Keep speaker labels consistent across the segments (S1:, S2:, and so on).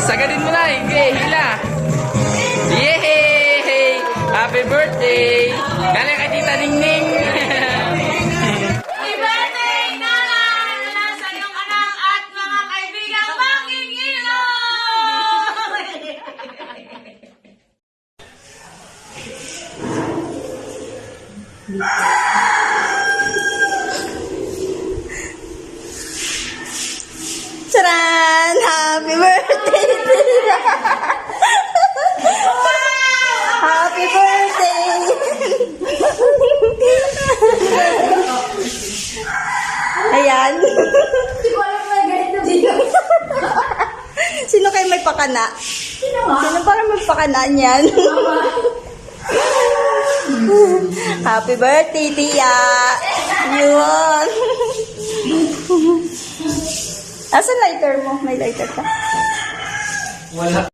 S1: Sagadin mo na. Okay, hila. Yay! Happy birthday! Galing kay Tita Ningning.
S2: Happy birthday, Nana! Sa iyong anak at mga kaibigang Pangingilo!
S3: Charan! Happy birthday! Happy birthday! Ayan. Sino kayo may pakana? Sino parang may pakana niyan? Happy birthday, Tia! Yun! Asan lighter mo? May lighter ka?
S1: Wala.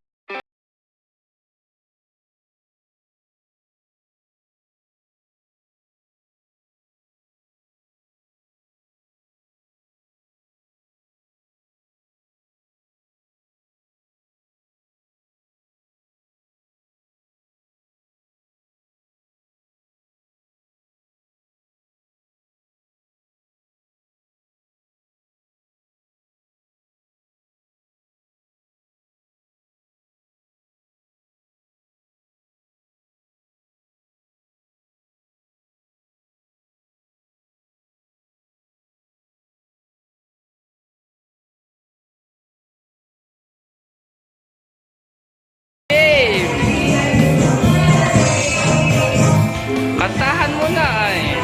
S1: Kantahan mo na ay.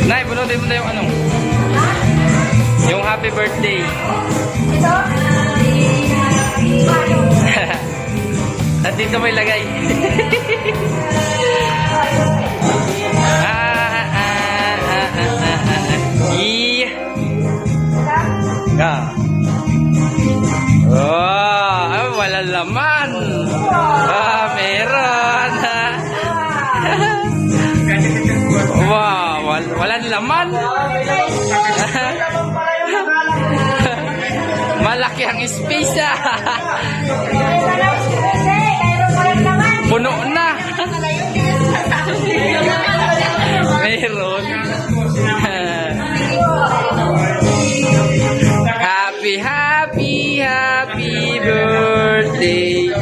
S1: Nay, bunutin mo na yung ano. Yung happy birthday. At dito mo ilagay. Oh, wala laman. Meron. Wow, walang laman. Malaki ang space. Puno na. Meron. Happy birthday.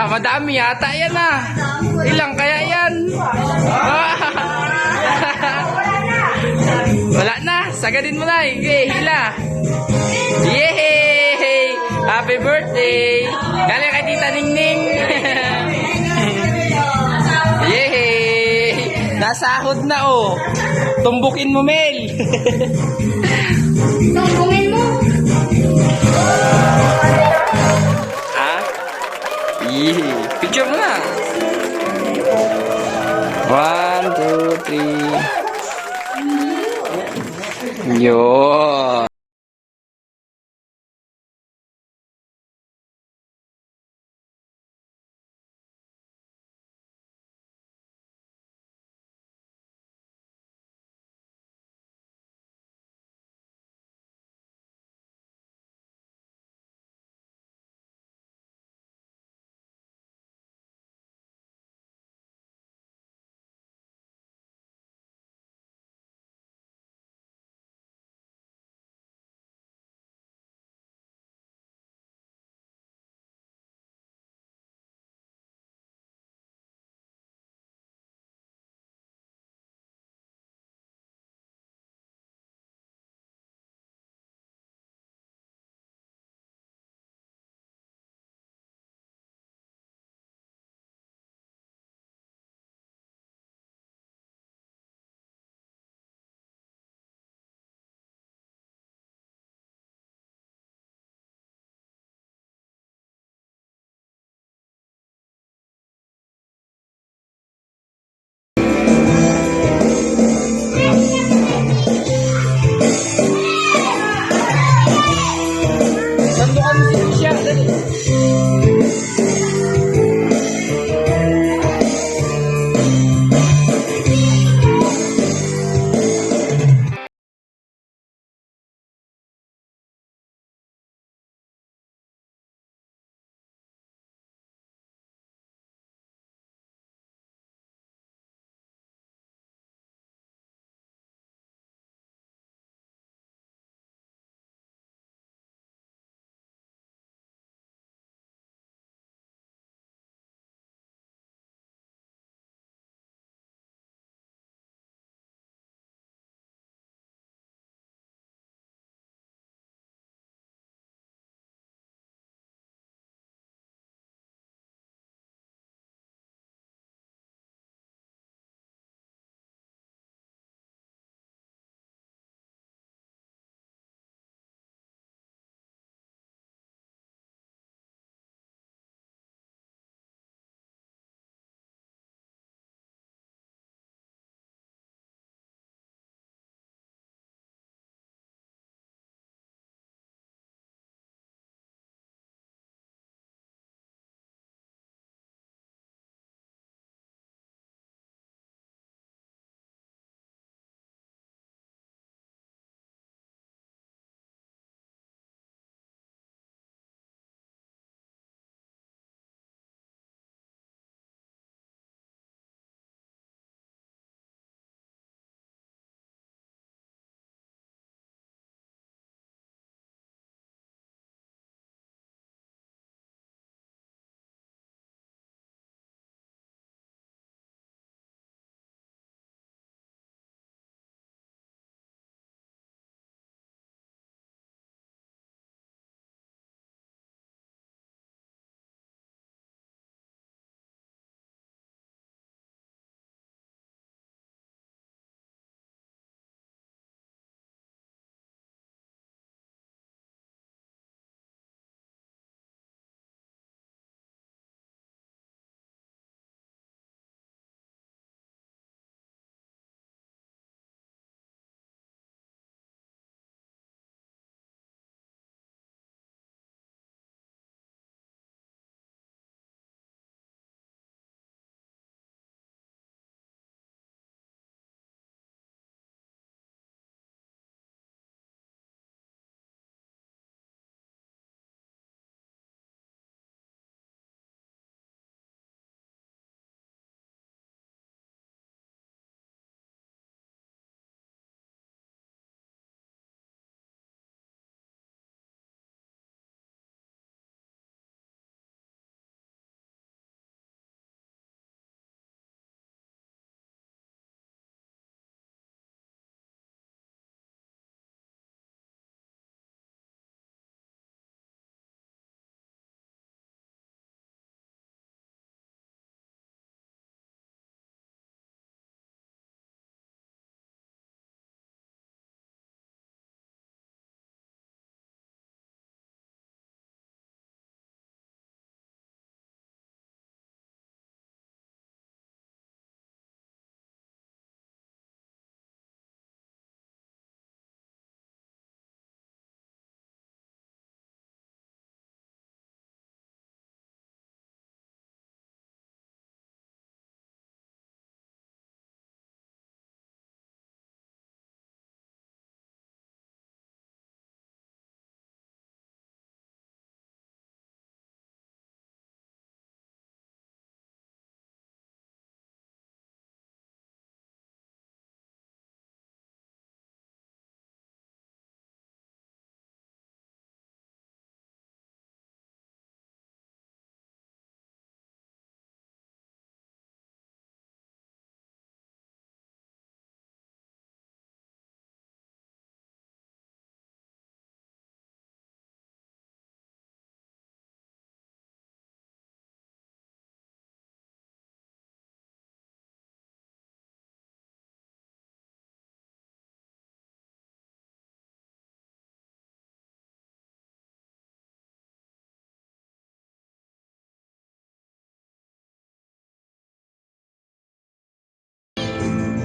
S1: Madami yata yan Ilang kaya yan? Wala na. Sagadin mo na. Okay, hila. Yay! Happy birthday! Galing kay Tita Ningning. Yay! Nasahod na Tumbukin mo, Mel.
S2: Tumbungin mo!
S1: Picture mo na. 1, 2, 3. Yo.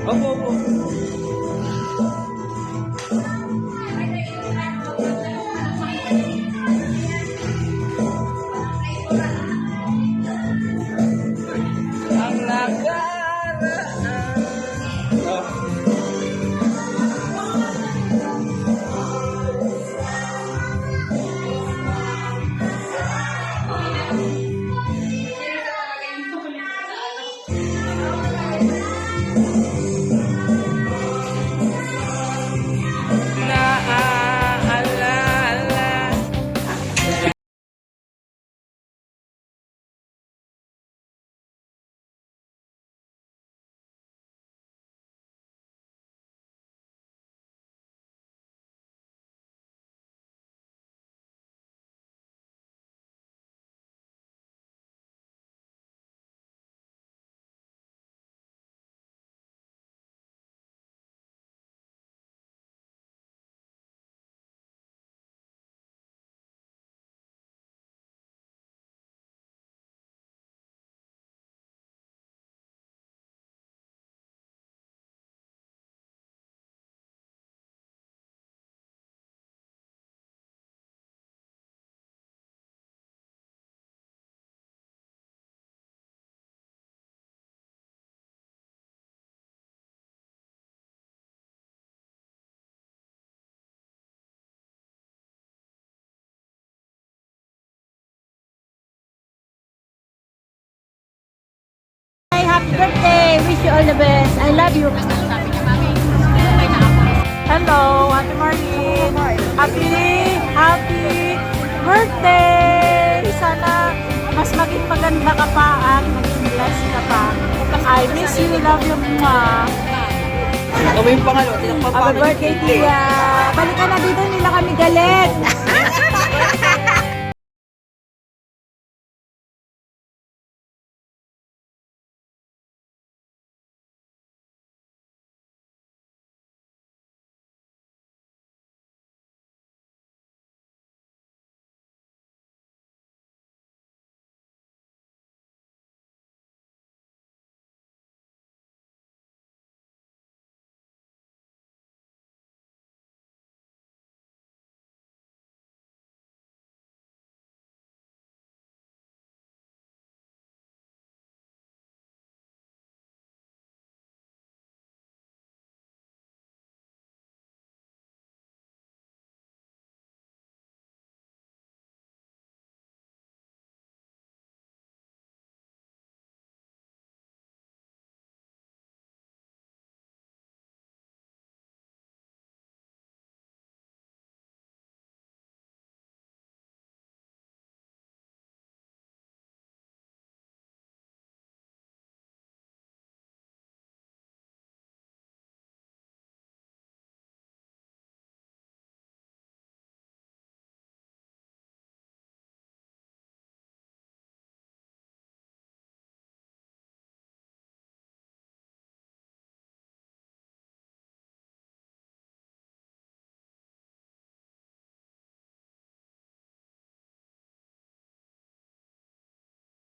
S1: Opo, opo. Ang nakaraan. Oh. Naaalala.
S3: Happy birthday! Wish you all the best. I love you. Hello, Ate Marlene. Happy birthday! Sana mas maging maganda ka pa at maging blessed ka pa. I miss you. Love you, ma.
S1: Kami yung pangalo.
S3: Happy birthday, Tia. Balikan na dito, nila kami galit.